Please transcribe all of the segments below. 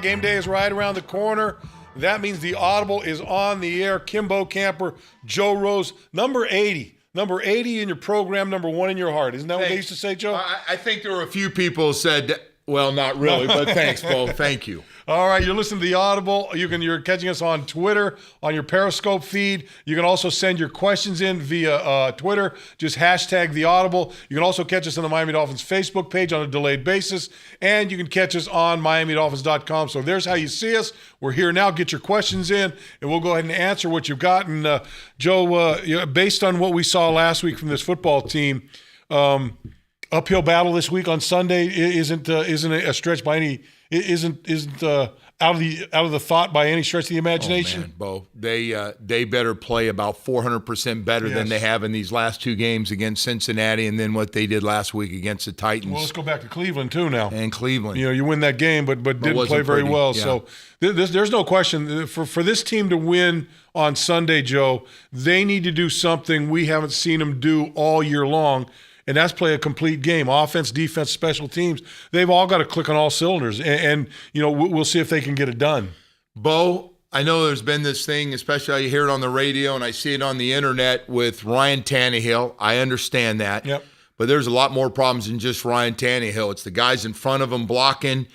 Game day is right around the corner. That means the Audible is on the air. Kim Bokamper, Joe Rose, number 80. Number 80 in your program, number 1 in your heart. Isn't that what they used to say, Joe? I think there were a few people who said, well, not really, but thanks, Bo. Thank you. All right, you're listening to the Audible. You're catching us on Twitter, on your Periscope feed. You can also send your questions in via Twitter. Just hashtag the Audible. You can also catch us on the Miami Dolphins Facebook page on a delayed basis. And you can catch us on MiamiDolphins.com. So there's how you see us. We're here now. Get your questions in, and we'll go ahead and answer what you've got. And, Joe, based on what we saw last week from this football team, uphill battle this week on Sunday isn't a stretch by any – isn't out of the thought by any stretch of the imagination. Oh, man, Bo, they better play about 400% better than they have in these last 2 games against Cincinnati, and then what they did last week against the Titans. Well, let's go back to Cleveland too now. And Cleveland, you win that game, but didn't play very well. Yeah. So there's no question for this team to win on Sunday, Joe. They need to do something we haven't seen them do all year long. And that's play a complete game. Offense, defense, special teams. They've all got to click on all cylinders. And we'll see if they can get it done. Bo, I know there's been this thing, especially I hear it on the radio and I see it on the internet with Ryan Tannehill. I understand that. Yep. But there's a lot more problems than just Ryan Tannehill. It's the guys in front of him blocking.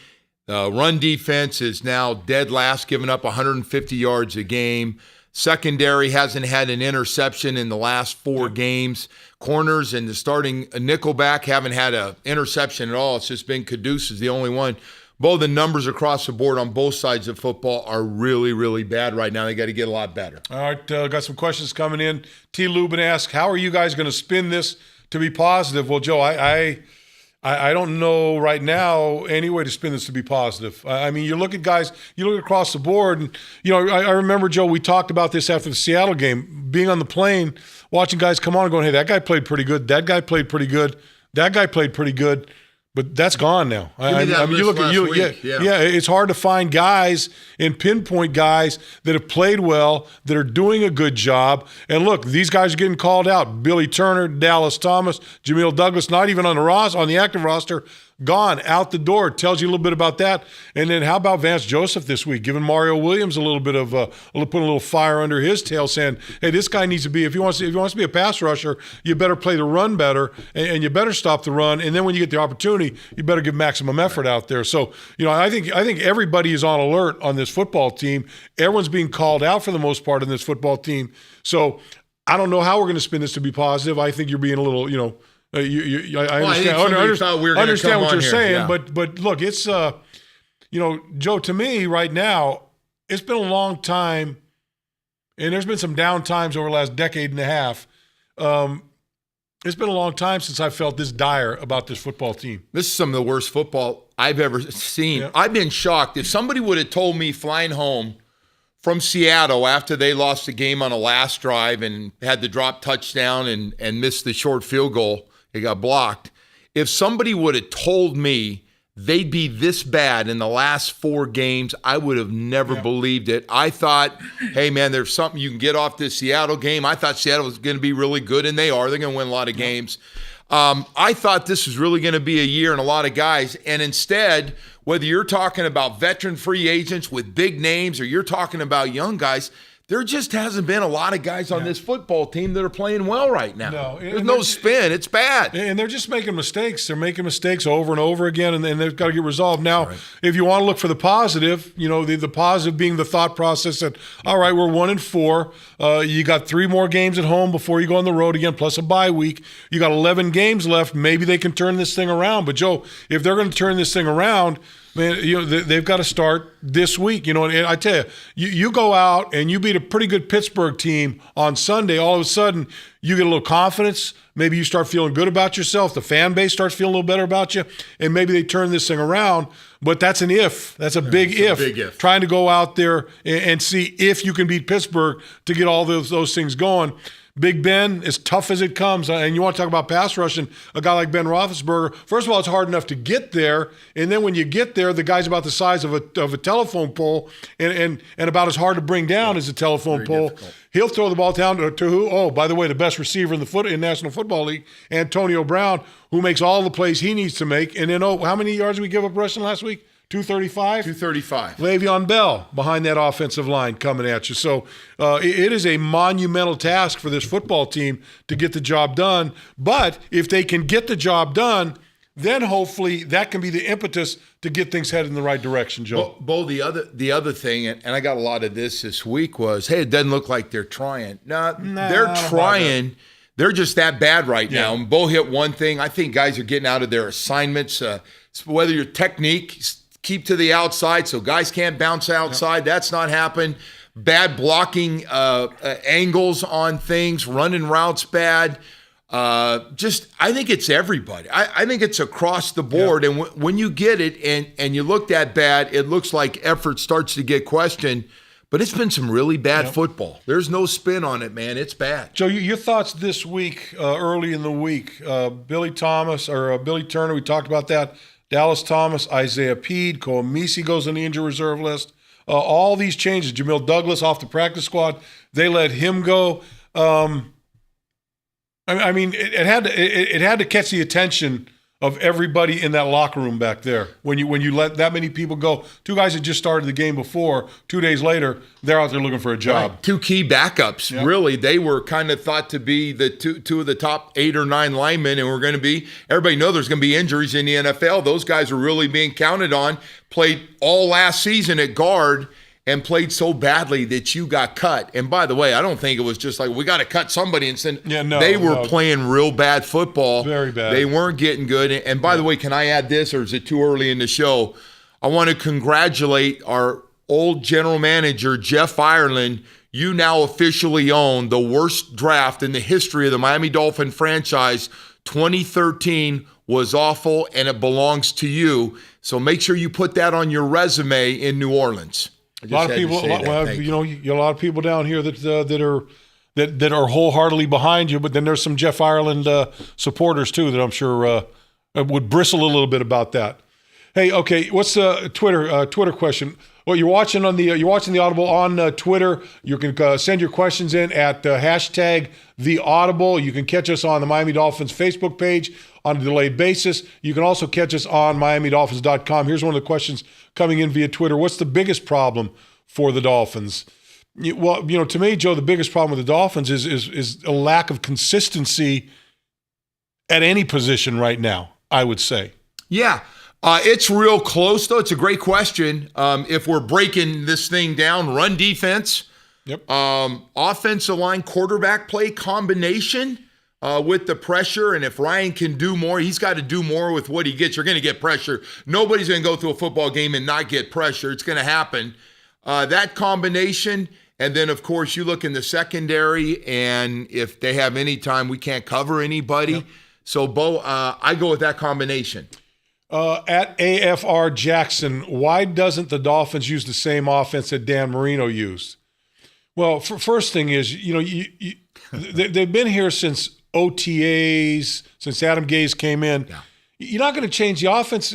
Run defense is now dead last, giving up 150 yards a game. Secondary hasn't had an interception in the last 4 games. Corners and the starting nickelback haven't had an interception at all. It's just been Caduce is the only one. Both the numbers across the board on both sides of football are really, really bad right now. They got to get a lot better. All right, got some questions coming in. T. Lubin asks, how are you guys going to spin this to be positive? Well, Joe, I don't know right now any way to spin this to be positive. I mean, you look at guys, you look across the board, and, I remember, Joe, we talked about this after the Seattle game, being on the plane, watching guys come on and going, hey, that guy played pretty good, that guy played pretty good, that guy played pretty good. But that's gone now. You look at it's hard to find guys and pinpoint guys that have played well, that are doing a good job. And look, these guys are getting called out. Billy Turner, Dallas Thomas, Jamil Douglas, not even on the active roster, gone out the door. Tells you a little bit about that. And then how about Vance Joseph this week, giving Mario Williams a little bit of putting a little fire under his tail, saying, hey, this guy needs to be, if he wants to be a pass rusher, you better play the run better, and you better stop the run. And then when you get the opportunity, you better give maximum effort out there. So, I think everybody is on alert on this football team. Everyone's being called out for the most part in this football team. So I don't know how we're going to spin this to be positive. I think you're being a little, I understand what you're saying, yeah. but look, it's Joe, to me right now, it's been a long time, and there's been some down times over the last decade and a half. It's been a long time since I felt this dire about this football team. This is some of the worst football I've ever seen. Yep. I've been shocked. If somebody would have told me flying home from Seattle after they lost the game on a last drive and had the drop touchdown and missed the short field goal, it got blocked. If somebody would have told me they'd be this bad in the last 4 games, I would have never believed it. I thought, hey, man, there's something you can get off this Seattle game. I thought Seattle was going to be really good, and they are. They're going to win a lot of games. I thought this was really going to be a year and a lot of guys, and instead, whether you're talking about veteran free agents with big names or you're talking about young guys, there just hasn't been a lot of guys on this football team that are playing well right now. No, there's no spin. It's bad. And they're just making mistakes. They're making mistakes over and over again, and they've got to get resolved. Now, if you want to look for the positive, the positive being the thought process that, all right, we're 1-4. You got 3 more games at home before you go on the road again, plus a bye week. You got 11 games left. Maybe they can turn this thing around. But, Joe, if they're going to turn this thing around – man, they've got to start this week. And I tell you go out and you beat a pretty good Pittsburgh team on Sunday. All of a sudden, you get a little confidence. Maybe you start feeling good about yourself. The fan base starts feeling a little better about you, and maybe they turn this thing around. But that's an if. That's a big if. Big if. Trying to go out there and see if you can beat Pittsburgh to get all those things going. Big Ben, as tough as it comes, and you want to talk about pass rushing, a guy like Ben Roethlisberger, first of all, it's hard enough to get there, and then when you get there, the guy's about the size of a telephone pole and about as hard to bring down as a telephone pole. Difficult. He'll throw the ball down to who? Oh, by the way, the best receiver in National Football League, Antonio Brown, who makes all the plays he needs to make. And then, how many yards did we give up rushing last week? 235? 235. Le'Veon Bell behind that offensive line coming at you. So it is a monumental task for this football team to get the job done. But if they can get the job done, then hopefully that can be the impetus to get things headed in the right direction, Joe. Bo, the other thing, and I got a lot of this week, was, hey, it doesn't look like they're trying. No, they're trying. They're just that bad right now. And Bo hit one thing. I think guys are getting out of their assignments. Whether your technique, keep to the outside so guys can't bounce outside. That's not happening. Bad blocking angles on things, running routes bad. I think it's everybody. I think it's across the board. And when you get it and you look that bad, it looks like effort starts to get questioned. But it's been some really bad football. There's no spin on it, man. It's bad. Joe, your thoughts this week, early in the week. Billy Turner, we talked about that. Dallas Thomas, Isaiah Peed, Cole Messi goes on the injury reserve list. All these changes. Jamil Douglas off the practice squad. They let him go. I mean, it had to catch the attention of everybody in that locker room back there. When you let that many people go, two guys had just started the game before. 2 days later, they're out there looking for a job. Right. Two key backups. Yep. Really, they were kind of thought to be the two of the top 8 or 9 linemen, and we're going to be. Everybody know there's going to be injuries in the NFL. Those guys are really being counted on. Played all last season at guard. And played so badly that you got cut. And by the way, I don't think it was just like, we got to cut somebody and send. They were playing real bad football. Very bad. They weren't getting good. And by the way, can I add this, or is it too early in the show? I want to congratulate our old general manager, Jeff Ireland. You now officially own the worst draft in the history of the Miami Dolphin franchise. 2013 was awful, and it belongs to you. So make sure you put that on your resume in New Orleans. A lot of people, a lot of people down here that are wholeheartedly behind you. But then there's some Jeff Ireland supporters too that I'm sure would bristle a little bit about that. Hey, okay, what's the Twitter question? Well, you're watching the Audible on Twitter. You can send your questions in at hashtag the Audible. You can catch us on the Miami Dolphins Facebook page on a delayed basis. You can also catch us on MiamiDolphins.com. Here's one of the questions coming in via Twitter. What's the biggest problem for the Dolphins? Well, to me, Joe, the biggest problem with the Dolphins is a lack of consistency at any position right now, I would say. Yeah. It's real close, though. It's a great question. If we're breaking this thing down, run defense, offensive line, quarterback play combination with the pressure. And if Ryan can do more, he's got to do more with what he gets. You're going to get pressure. Nobody's going to go through a football game and not get pressure. It's going to happen. That combination. And then, of course, you look in the secondary, and if they have any time, we can't cover anybody. Yep. So, Bo, I go with that combination. At AFR Jackson, why doesn't the Dolphins use the same offense that Dan Marino used? Well, first thing is, they've been here since OTAs, since Adam Gase came in. Yeah. You're not going to change the offense.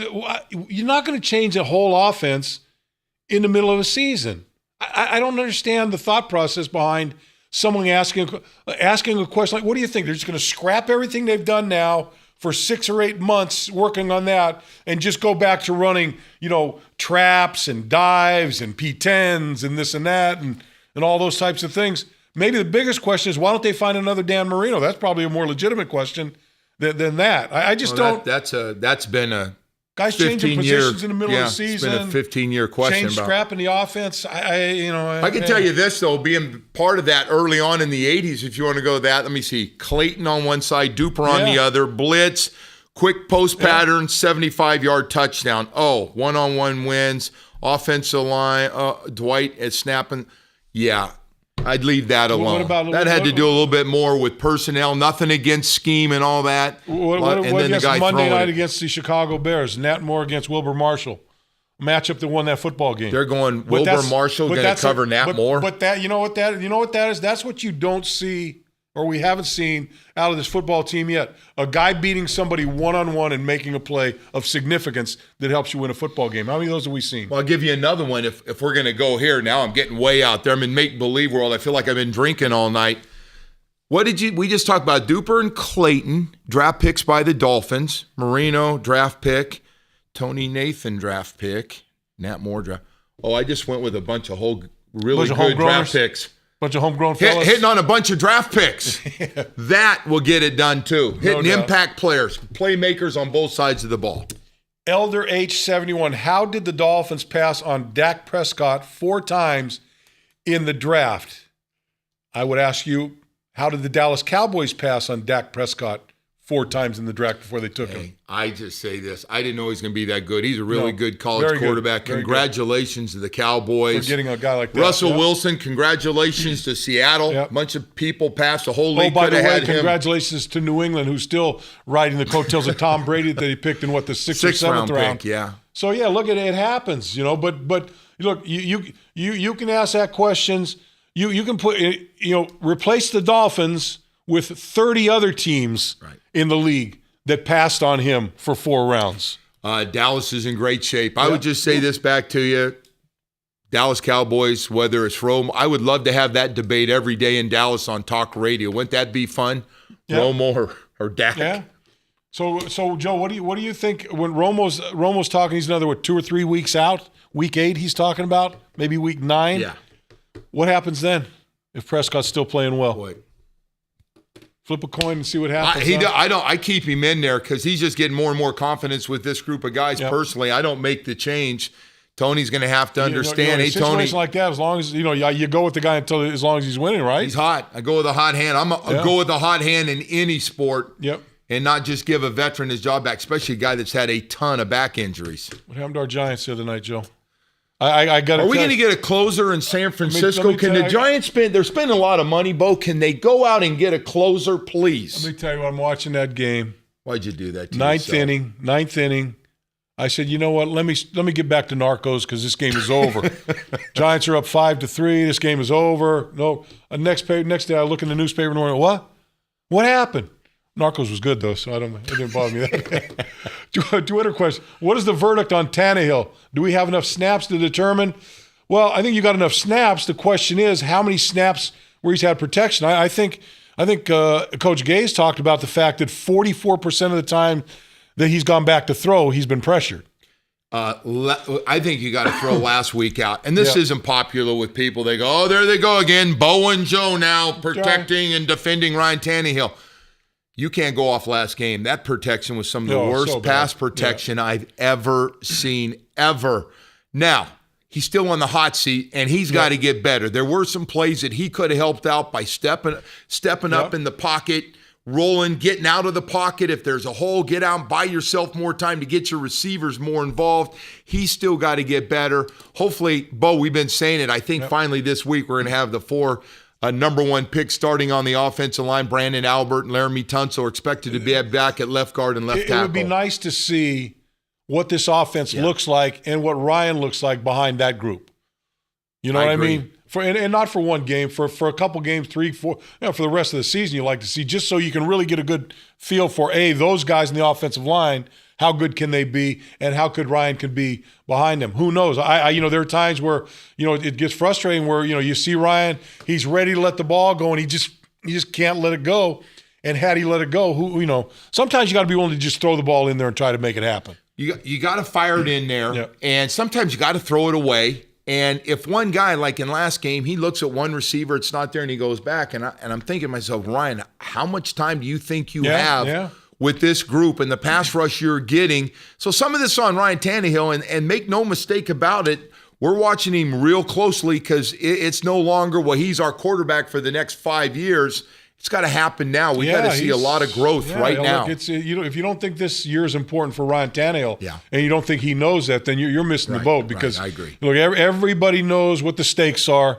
You're not going to change a whole offense in the middle of a season. I don't understand the thought process behind someone asking a question like, what do you think? They're just going to scrap everything they've done now for 6 or 8 months working on that and just go back to running, traps and dives and P10s and this and that and all those types of things. Maybe the biggest question is, why don't they find another Dan Marino? That's probably a more legitimate question than that. I just don't. That's been a guys changing positions in the middle of the season. It's been a 15-year question. Scrapping the offense. I can tell you this, though, being part of that early on in the 80s, if you want to go that, let me see. Clayton on one side, Duper on the other, blitz, quick post pattern, 75-yard touchdown. One-on-one wins, offensive line, Dwight is snapping. Yeah, I'd leave that alone. That had to do a little bit more with personnel. Nothing against scheme and all that. What against Monday night against the Chicago Bears? Nat Moore against Wilbur Marshall. Matchup that won that football game. They're going Wilbur Marshall going to cover Nat Moore. But that you know what that is? That's what you don't see, or we haven't seen out of this football team yet. A guy beating somebody one-on-one and making a play of significance that helps you win a football game. How many of those have we seen? Well, I'll give you another one if we're going to go here. Now I'm getting way out there. I'm in make-believe world. I feel like I've been drinking all night. We just talked about Duper and Clayton, draft picks by the Dolphins. Marino, draft pick. Tony Nathan, draft pick. Nat Moore draft. Oh, I just went with a bunch of really Bunch of good draft homegrowners? picks. Bunch of homegrown fellas. Hitting on a bunch of draft picks. That will get it done too. Hitting doubt. impact players, playmakers on both sides of the ball. Elder H71, how did the Dolphins pass on Dak Prescott 4 times in the draft? I would ask you, how did the Dallas Cowboys pass on Dak Prescott 4 times in the draft before they took him? I just say this. I didn't know he was going to be that good. He's a really good college very good. quarterback. Very Congratulations to the Cowboys. For getting a guy like that. Russell Yeah. Wilson, congratulations to Seattle. Yep. A bunch of people passed. The whole Oh, league by could the have way, had him. congratulations to New England, who's still riding the coattails of Tom Brady that he picked in the 6th or 7th round. pick, yeah. So yeah, look at it. It happens, But look, you can ask that questions. You can put replace the Dolphins with 30 other teams in the league that passed on him for 4 rounds. Dallas is in great shape. I would just say this back to you. Dallas Cowboys, whether it's Romo, I would love to have that debate every day in Dallas on talk radio. Wouldn't that be fun? Yeah. Romo or Dak? Yeah. So Joe, what do you think when Romo's talking? He's another 2 or 3 weeks out. Week 8, he's talking about maybe week 9. Yeah. What happens then if Prescott's still playing well? Boy. Flip a coin and see what happens. I keep him in there because he's just getting more and more confidence with this group of guys. Yep. Personally, I don't make the change. Tony's going to have to understand. In a Hey, Tony, situation like that, as long as you go with the guy as long as he's winning, right? he's hot. I go with a hot hand. I go with a hot hand in any sport. Yep. And not just give a veteran his job back, especially a guy that's had a ton of back injuries. What happened to our Giants the other night, Joe? I got. Are we going to get a closer in San Francisco? let me Can tell the you- Giants spend? They're spending a lot of money, Bo. Can they go out and get a closer, please? Let me tell you what, I'm watching that game. Why'd you do that to Ninth yourself? inning. I said, you know what? Let me get back to Narcos because this game is over. Giants are up 5-3. This game is over. No. Next day, I look in the newspaper and went, what? What happened? Narcos was good though, so it didn't bother me that. Twitter question: what is the verdict on Tannehill? Do we have enough snaps to determine? Well, I think you got enough snaps. The question is, how many snaps where he's had protection? I think Coach Gay's talked about the fact that 44% of the time that he's gone back to throw, he's been pressured. I think you got to throw last week out. And this isn't popular with people. They go, oh, there they go again. Bo and Joe now protecting and defending Ryan Tannehill. You can't go off last game. That protection was some of the worst pass protection I've ever seen, ever. Now, he's still on the hot seat, and he's got to get better. There were some plays that he could have helped out by stepping up in the pocket, rolling, getting out of the pocket. If there's a hole, get out and buy yourself more time to get your receivers more involved. He's still got to get better. Hopefully, Bo, we've been saying it. I think finally this week we're going to have the 4 number 1 pick starting on the offensive line. Brandon Albert and Laramie Tunsil are expected to be back at left guard and left tackle. It would be nice to see what this offense looks like and what Ryan looks like behind that group. You know what I mean? And not for one game, for a couple games, 3, 4, for the rest of the season, you like to see, just so you can really get a good feel for those guys in the offensive line. How good can they be, and how good Ryan can be behind them? Who knows? There are times where it gets frustrating where you see Ryan, he's ready to let the ball go, and he just can't let it go. And had he let it go, sometimes you got to be willing to just throw the ball in there and try to make it happen. You got to fire it in there, and sometimes you got to throw it away. And if one guy, like in last game, he looks at one receiver, it's not there, and he goes back, and I'm thinking to myself, Ryan, how much time do you think you have with this group and the pass rush you're getting? So some of this on Ryan Tannehill, and make no mistake about it, we're watching him real closely because it's no longer, he's our quarterback for the next 5 years. It's got to happen now. We got to see a lot of growth right now. Look, if you don't think this year is important for Ryan Tannehill, and you don't think he knows that, then you're missing the boat. Because I agree. Look, everybody knows what the stakes are.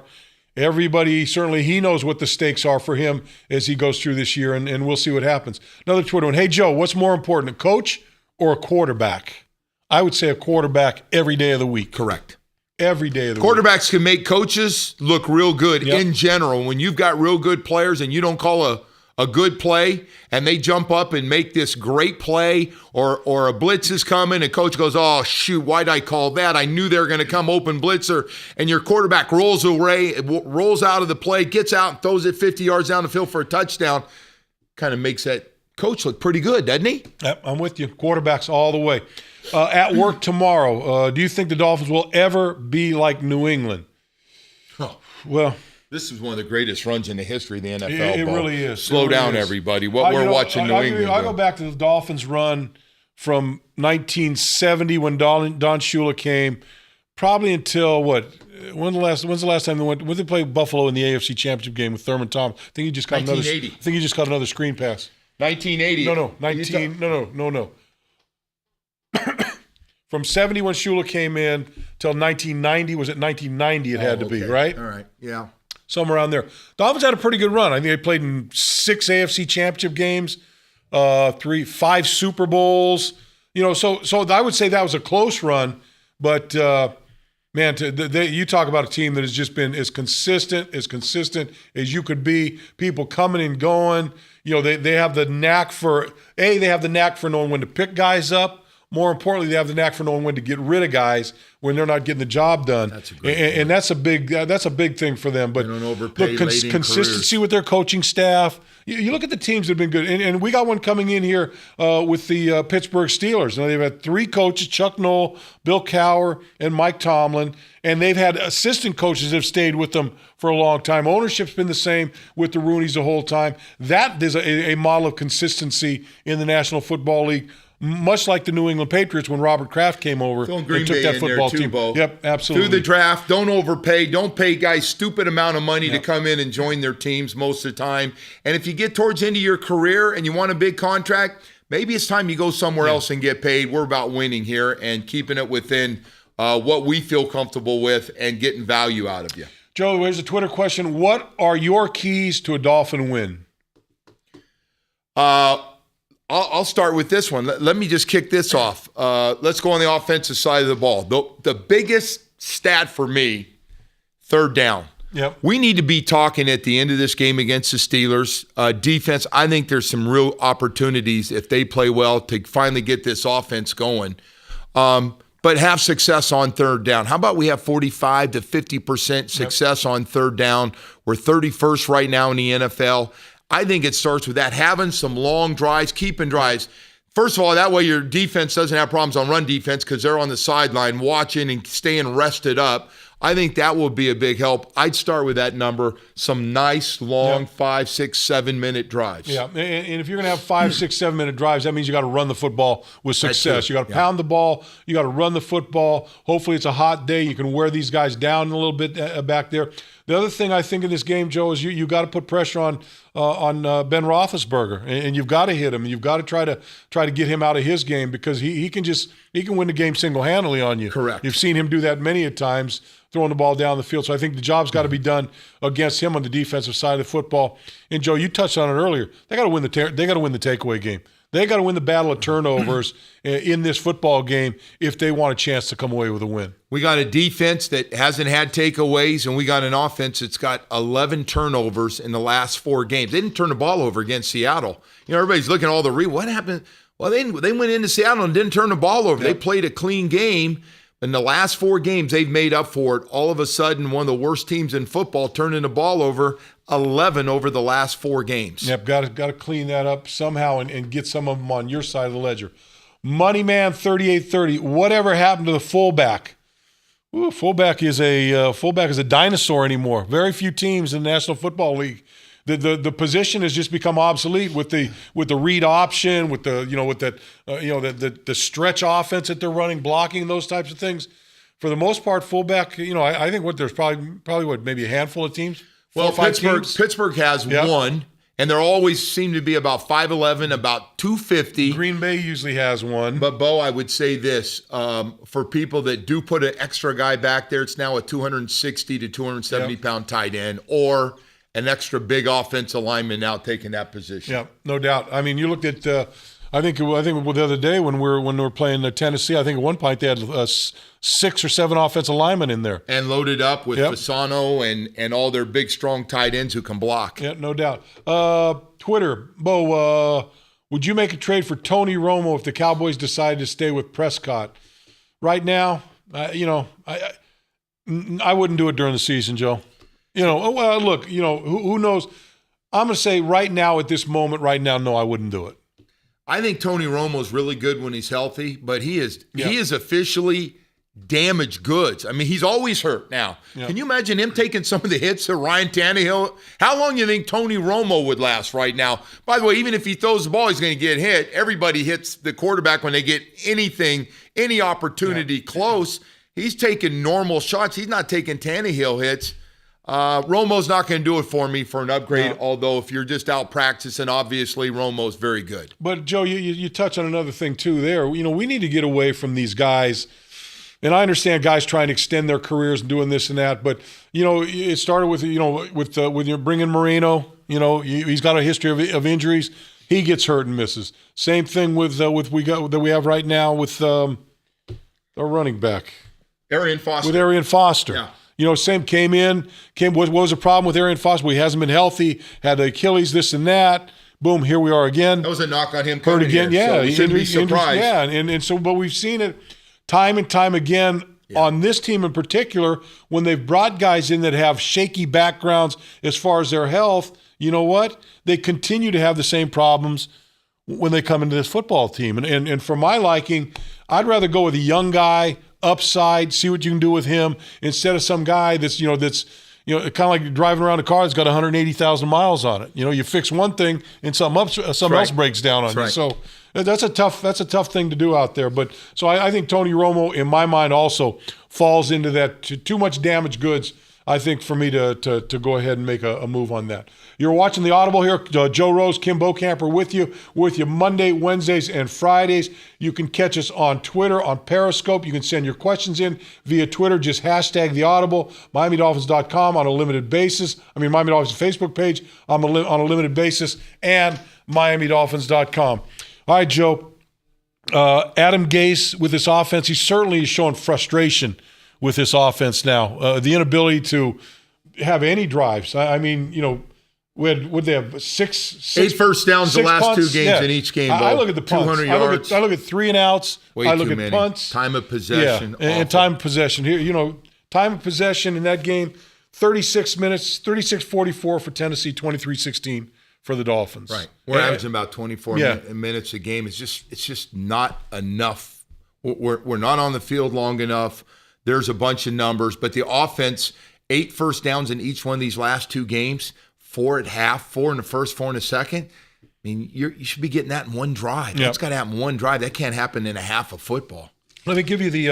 Everybody, certainly he knows what the stakes are for him as he goes through this year, and we'll see what happens. Another Twitter one. Hey, Joe, what's more important, a coach or a quarterback? I would say a quarterback every day of the week. Correct. Every day of the week. Quarterbacks can make coaches look real good in general. When you've got real good players and you don't call a good play and they jump up and make this great play, or a blitz is coming and coach goes, oh, shoot, why'd I call that? I knew they were going to come open blitzer, and your quarterback rolls out of the play, gets out and throws it 50 yards down the field for a touchdown, kind of makes that coach look pretty good, doesn't he? Yep, I'm with you. Quarterbacks all the way. At work tomorrow, do you think the Dolphins will ever be like New England? Oh, well, this is one of the greatest runs in the history of the NFL. It really is. Slow down, everybody. What we're watching New England. I go back to the Dolphins run from 1970 when Don Shula came, probably until what? When's the last time they went? When did they play Buffalo in the AFC Championship game with Thurman Thomas? I think he just got 1980. I think he just got another screen pass. 1980. No. From 70 when Shula came in till 1990. Was it 1990? It had to be, right? All right. Yeah. Somewhere around there. Dolphins had a pretty good run. I think they played in 6 AFC Championship games, 5 Super Bowls. So I would say that was a close run. But man, you talk about a team that has just been as consistent as you could be. People coming and going. They have the knack for knowing when to pick guys up. More importantly, they have the knack for knowing when to get rid of guys when they're not getting the job done. That's a great and that's a big thing for them. But they don't overpay look, consistency with their coaching staff. You look at the teams that have been good, and we got one coming in here with the Pittsburgh Steelers. Now they've had 3 coaches: Chuck Noll, Bill Cowher, and Mike Tomlin, and they've had assistant coaches that have stayed with them for a long time. Ownership's been the same with the Rooneys the whole time. That is a model of consistency in the National Football League. Much like the New England Patriots when Robert Kraft came over and took that football team. Bo. Yep, absolutely. Through the draft, don't overpay. Don't pay guys stupid amount of money to come in and join their teams most of the time. And if you get towards the end of your career and you want a big contract, maybe it's time you go somewhere else and get paid. We're about winning here and keeping it within what we feel comfortable with and getting value out of you. Joe, here's a Twitter question. What are your keys to a Dolphin win? I'll start with this one. Let me just kick this off. Let's go on the offensive side of the ball. The biggest stat for me, 3rd down. Yep. We need to be talking at the end of this game against the Steelers. Defense, I think there's some real opportunities if they play well to finally get this offense going. But have success on 3rd down. How about we have 45 to 50% success on 3rd down? We're 31st right now in the NFL. I think it starts with that, having some long drives, keeping drives. First of all, that way your defense doesn't have problems on run defense because they're on the sideline watching and staying rested up. I think that will be a big help. I'd start with that number, some nice, long 5, 6, 7-minute drives. Yeah, and if you're going to have 5, 6, 7-minute drives, that means you got to run the football with success. You got to pound the ball. You got to run the football. Hopefully it's a hot day. You can wear these guys down a little bit back there. The other thing I think in this game, Joe, is you got to put pressure on Ben Roethlisberger, and you've got to hit him. You've got to try to get him out of his game because he can win the game single-handedly on you. Correct. You've seen him do that many a times, throwing the ball down the field. So I think the job's got to be done against him on the defensive side of the football. And Joe, you touched on it earlier. They got to win the takeaway game. They got to win the battle of turnovers in this football game if they want a chance to come away with a win. We got a defense that hasn't had takeaways, and we got an offense that's got 11 turnovers in the last 4 games. They didn't turn the ball over against Seattle. Everybody's looking at all the what happened? Well, they went into Seattle and didn't turn the ball over. Yep. They played a clean game. In the last 4 games, they've made up for it. All of a sudden, one of the worst teams in football turning the ball over 11 over the last 4 games. Yep, got to clean that up somehow and get some of them on your side of the ledger. Moneyman 3830. Whatever happened to the fullback? Ooh, fullback is a dinosaur anymore. Very few teams in the National Football League. The position has just become obsolete with the read option, with the stretch offense that they're running, blocking, those types of things. For the most part, fullback, I think there's probably maybe a handful of teams. Well, Pittsburgh has one, and they always seem to be about 5'11", about 250. Green Bay usually has one. But, Bo, I would say this. For people that do put an extra guy back there, it's now a 260 to 270-pound tight end, or an extra big offensive lineman now taking that position. Yeah, no doubt. I mean, you looked at I think the other day when we were playing Tennessee, I think at one point they had 6 or 7 offensive linemen in there. And loaded up with Fasano and all their big, strong tight ends who can block. Yeah, no doubt. Twitter, Bo, would you make a trade for Tony Romo if the Cowboys decided to stay with Prescott? Right now, I wouldn't do it during the season, Joe. Look, who knows? I'm going to say right now at this moment, no, I wouldn't do it. I think Tony Romo's really good when he's healthy, but he is officially damaged goods. I mean, he's always hurt now. Can you imagine him taking some of the hits that Ryan Tannehill? How long do you think Tony Romo would last right now? By the way, even if he throws the ball, he's going to get hit. Everybody hits the quarterback when they get anything, any opportunity close. He's taking normal shots. He's not taking Tannehill hits. Romo's not going to do it for me for an upgrade, although if you're just out practicing, obviously Romo's very good. But, Joe, you touch on another thing, too, there. You know, we need to get away from these guys. And I understand guys trying to extend their careers and doing this and that, but you know it started with you bringing Marino. You know he's got a history of injuries. He gets hurt and misses. Same thing with we have right now with our running back, Arian Foster. With Arian Foster. Yeah. You know, what was the problem with Arian Foster? Well, he hasn't been healthy. Had the Achilles, this and that. Boom, here we are again. That was a knock on him. Hurt again, here, so we shouldn't be surprised. Yeah, and so, but we've seen it time and time again on this team in particular, when they've brought guys in that have shaky backgrounds as far as their health, you know what? They continue to have the same problems when they come into this football team. And for my liking, I'd rather go with a young guy, upside, see what you can do with him, instead of some guy that's kind of like driving around a car that's got 180,000 miles on it. You know, you fix one thing and something else breaks down on you. So that's a tough thing to do out there. But so I think Tony Romo, in my mind, also falls into that too much damaged goods. I think for me to go ahead and make a move on that. You're watching the Audible here. Joe Rose, Kim Bokamper with you Monday, Wednesdays, and Fridays. You can catch us on Twitter, on Periscope. You can send your questions in via Twitter. Just hashtag the Audible, MiamiDolphins.com on a limited basis. Miami Dolphins Facebook page on a limited basis, and MiamiDolphins.com. All right, Joe. Adam Gase with this offense, he certainly is showing frustration with this offense now. The inability to have any drives. They have eight first downs the last punts. 2 games in each game. I look at the punts. 200 yards. I look at 3 and outs. Way I look too at many. punts. Time of possession. Yeah, and time of possession. Here, time of possession in that game, 36 minutes, 36-44 for Tennessee, 23-16 for the Dolphins. Right. We're averaging about 24 minutes a game. It's just not enough. We're not on the field long enough. There's a bunch of numbers, but the offense, 8 first downs in each one of these last 2 games, 4 at half, 4 in the first, 4 in the second. You should be getting that in one drive. Yep. That's got to happen in one drive. That can't happen in a half of football. Let me give you the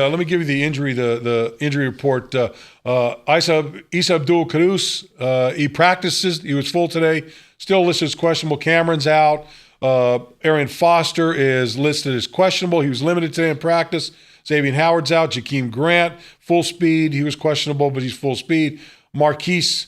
injury the injury report. Isa Abdul Kadus, he practices. He was full today. Still listed as questionable. Cameron's out. Arian Foster is listed as questionable. He was limited today in practice. Xavier Howard's out. Jakeem Grant, full speed. He was questionable, but he's full speed. Marquise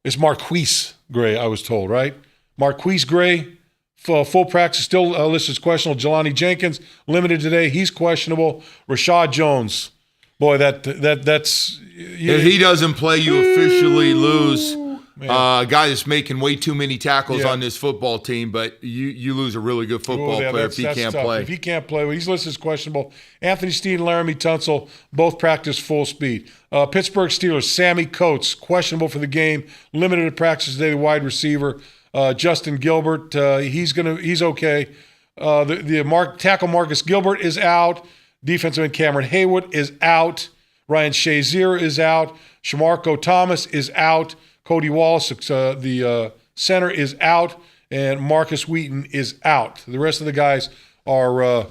Gray, I was told, right? Marquise Gray, full practice, still listed as questionable. Jelani Jenkins, limited today. He's questionable. Rashad Jones, boy, that's... If he doesn't play, you officially lose. A guy that's making way too many tackles on this football team, but you lose a really good football player if he can't play. If he can't play, well, he's listed as questionable. Anthony Steen and Laramie Tunsil both practice full speed. Pittsburgh Steelers, Sammy Coates, questionable for the game, limited to practice today, the wide receiver. Justin Gilbert, he's okay. Tackle Marcus Gilbert is out. Defensive end Cameron Haywood is out. Ryan Shazier is out. Shamarko Thomas is out. Cody Wallace, the center, is out, and Marcus Wheaton is out. The rest of the guys are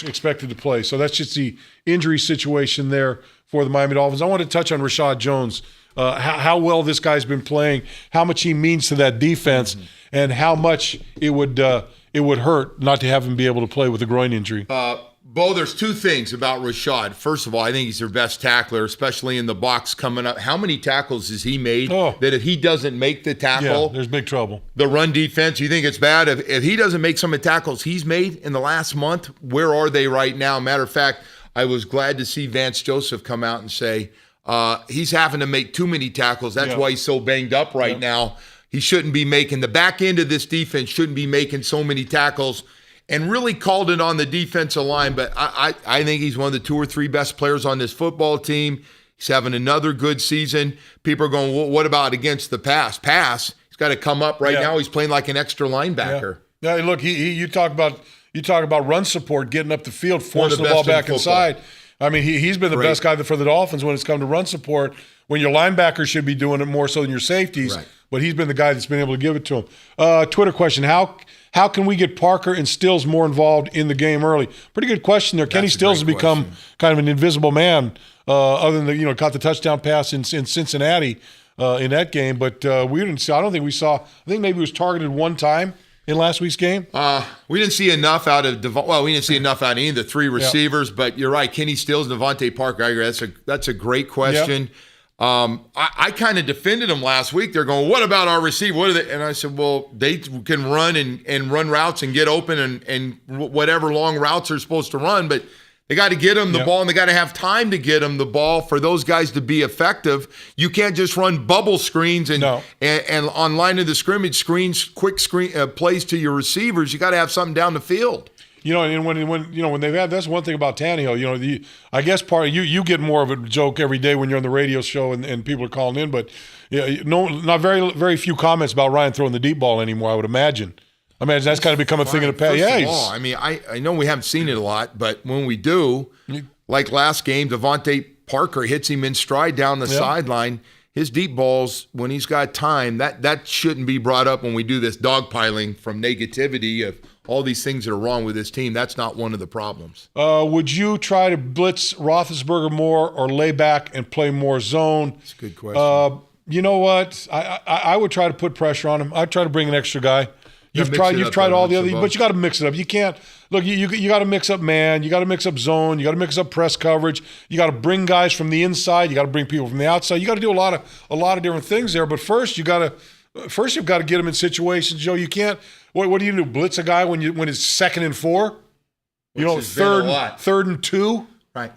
expected to play. So that's just the injury situation there for the Miami Dolphins. I want to touch on Rashad Jones, how well this guy's been playing, how much he means to that defense, and how much it would hurt not to have him be able to play with a groin injury. Bo, there's 2 things about Rashad. First of all, I think he's their best tackler, especially in the box coming up. How many tackles has he made that if he doesn't make the tackle, there's big trouble. The run defense, you think it's bad? If he doesn't make some of the tackles he's made in the last month, where are they right now? Matter of fact, I was glad to see Vance Joseph come out and say he's having to make too many tackles. That's why he's so banged up right now. He shouldn't be making – the back end of this defense shouldn't be making so many tackles. And really called it on the defensive line, but I think he's one of the 2 or 3 best players on this football team. He's having another good season. People are going, well, what about against the pass? He's got to come up right now. He's playing like an extra linebacker. Yeah, look, you talk about run support, getting up the field, One of forcing the the ball best in back football. inside. I mean, he's been the Great. best guy for the Dolphins when it's come to run support. When your linebackers should be doing it more so than your safeties, Right. but he's been the guy that's been able to give it to him. Twitter question: How can we get Parker and Stills more involved in the game early? Pretty good question there. Kenny a Stills has great become question. kind of an invisible man, other than caught the touchdown pass in Cincinnati in that game, but we didn't see. I don't think we saw. I think maybe he was targeted one time in last week's game. We didn't see enough out of we didn't see enough out of any of the three receivers, but you're right. Kenny Stills, Devontae Parker. I agree. That's a great question. I kind of defended them last week. They're going, what about our receiver? What are they? And I said, well, they can run and run routes and get open and whatever long routes are supposed to run, but they got to get them the ball, and they got to have time to get them the ball for those guys to be effective. You can't just run bubble screens and on line of the scrimmage screens, quick screen plays to your receivers. You got to have something down the field. And when they've had, that's one thing about Tannehill. I guess part of you get more of a joke every day when you're on the radio show and people are calling in, but not very few comments about Ryan throwing the deep ball anymore. I would imagine. I mean, that's kind of become a thing of the past. First of all, I mean, I know we haven't seen it a lot, but when we do, like last game, Devontae Parker hits him in stride down the sideline. His deep balls, when he's got time, that shouldn't be brought up when we do this dogpiling from negativity of all these things that are wrong with this team. That's not one of the problems. Would you try to blitz Roethlisberger more or lay back and play more zone? That's a good question. You know what? I would try to put pressure on him. I'd try to bring an extra guy. You've tried all the other, but you got to mix it up. You can't look. You got to mix up man. You got to mix up zone. You got to mix up press coverage. You got to bring guys from the inside. You got to bring people from the outside. You got to do a lot of different things there. But first, you've got to get them in situations. Joe, you can't. What do you do? Blitz a guy when it's 2nd and 4? Third and 2. Right.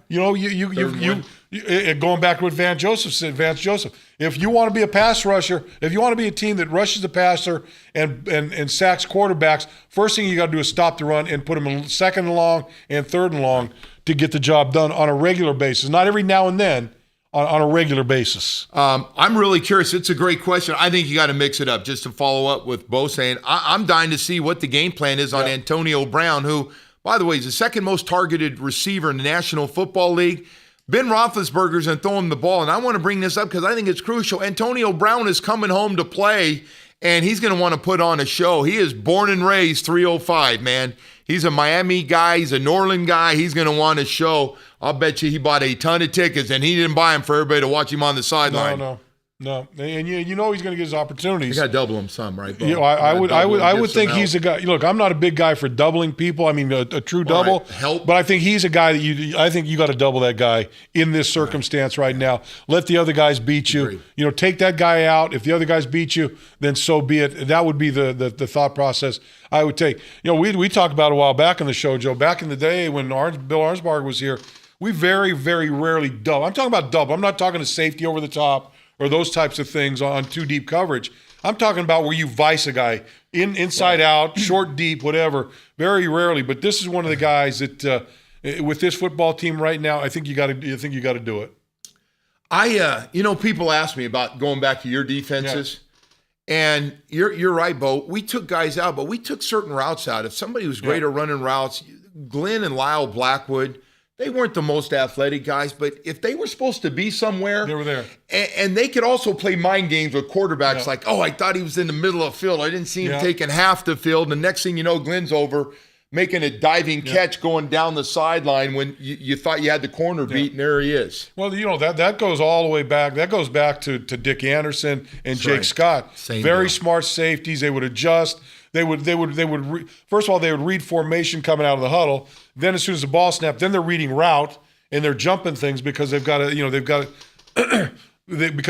Going back to what Vance Joseph said. Vance Joseph, if you want to be a pass rusher, if you want to be a team that rushes the passer and sacks quarterbacks, first thing you got to do is stop the run and put them in 2nd and long and 3rd and long to get the job done on a regular basis. Not every now and then, on a regular basis. I'm really curious. It's a great question. I think you got to mix it up. Just to follow up with Bo saying, I'm dying to see what the game plan is on Antonio Brown, who, by the way, is the 2nd most targeted receiver in the National Football League. Ben Roethlisberger's going to throw him the ball, and I want to bring this up because I think it's crucial. Antonio Brown is coming home to play, and he's going to want to put on a show. He is born and raised 305, man. He's a Miami guy. He's a New Orleans guy. He's going to want a show. I'll bet you he bought a ton of tickets, and he didn't buy them for everybody to watch him on the sideline. No. And he's going to get his opportunities. You got to double him some, right, Bo? I would think he's a guy. Look, I'm not a big guy for doubling people. I mean, a true double. Right, help. But I think he's a guy that I think you got to double that guy in this circumstance right now. Let the other guys beat you. Agreed. Take that guy out. If the other guys beat you, then so be it. That would be the thought process I would take. We talked about it a while back in the show, Joe. Back in the day when Bill Arnsparger was here, we very, very rarely double. I'm talking about double. I'm not talking to safety over the top or those types of things on too deep coverage. I'm talking about where you vice a guy inside out, short, deep, whatever. Very rarely, but this is one of the guys that with this football team right now, I think you got to do it. People ask me about going back to your defenses, and you're right, Bo. We took guys out, but we took certain routes out. If somebody was great at running routes, Glenn and Lyle Blackwood. They weren't the most athletic guys, but if they were supposed to be somewhere, they were there. And they could also play mind games with quarterbacks like, I thought he was in the middle of the field. I didn't see him taking half the field. And the next thing you know, Glenn's over making a diving catch going down the sideline when you thought you had the corner beat, and there he is. Well, that goes all the way back. That goes back to Dick Anderson and Jake Scott. Very smart safeties. They would adjust. They would first of all, they would read formation coming out of the huddle. Then as soon as the ball snapped, then they're reading route and they're jumping things because because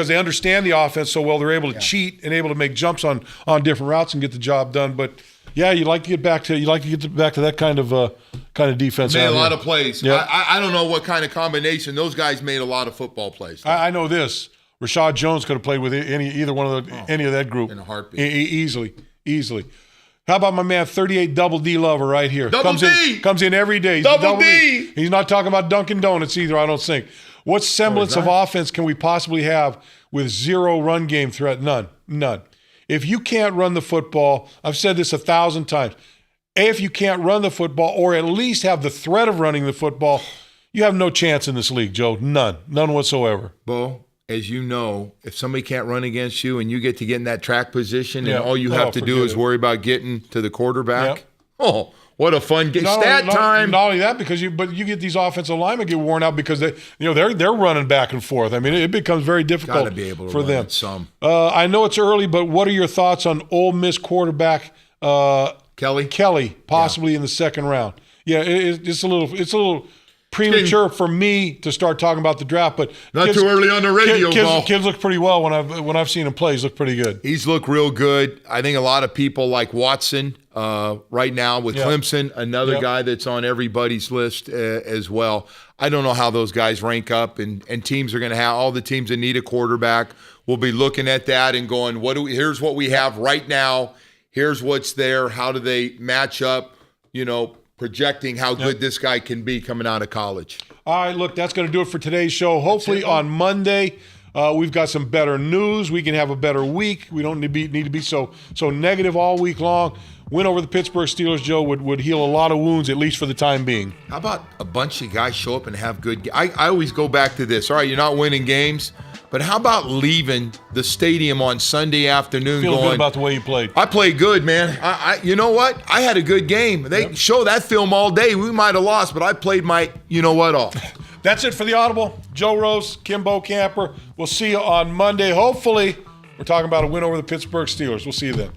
they understand the offense so well. They're able to cheat and able to make jumps on different routes and get the job done. But you like to get back to that kind of defense. Made a lot of plays. Yeah. I don't know what kind of combination. Those guys made a lot of football plays. I know this. Rashad Jones could have played with either one of any of that group in a heartbeat. Easily. How about my man, 38 Double D Lover right here? Double D! Comes in every day. Double D! He's not talking about Dunkin' Donuts either, I don't think. What semblance of offense can we possibly have with zero run game threat? None. if you can't run the football, I've said this 1,000 times, if you can't run the football or at least have the threat of running the football, you have no chance in this league, Joe. None whatsoever. Bo, as you know, if somebody can't run against you and you get in that track position and all you have to do is worry about getting to the quarterback, what a fun game. Stat time. Not only that, but you get these offensive linemen get worn out because they're running back and forth. I mean, it becomes very difficult Gotta be able to for run them. Some. I know it's early, but what are your thoughts on Ole Miss quarterback Kelly possibly in the second round? Yeah, it's a little premature for me to start talking about the draft, but not too early on the radio. Kids look pretty well when I've seen him play. He's looked pretty good. He's looked real good. I think a lot of people like Watson right now with Clemson, another guy that's on everybody's list as well. I don't know how those guys rank up, and teams are going to have all the teams that need a quarterback will be looking at that and going, here's what we have right now. Here's what's there. How do they match up? Projecting how good this guy can be coming out of college. All right, look, that's going to do it for today's show. Hopefully on Monday, we've got some better news. We can have a better week. We don't need to be so negative all week long. Win over the Pittsburgh Steelers, Joe, would heal a lot of wounds, at least for the time being. How about a bunch of guys show up and have good – I always go back to this. All right, you're not winning games, but how about leaving the stadium on Sunday afternoon Feel good about the way you played. I played good, man. You know what? I had a good game. They show that film all day. We might have lost, but I played my off. That's it for the Audible. Joe Rose, Kim Bokamper. We'll see you on Monday. Hopefully, we're talking about a win over the Pittsburgh Steelers. We'll see you then.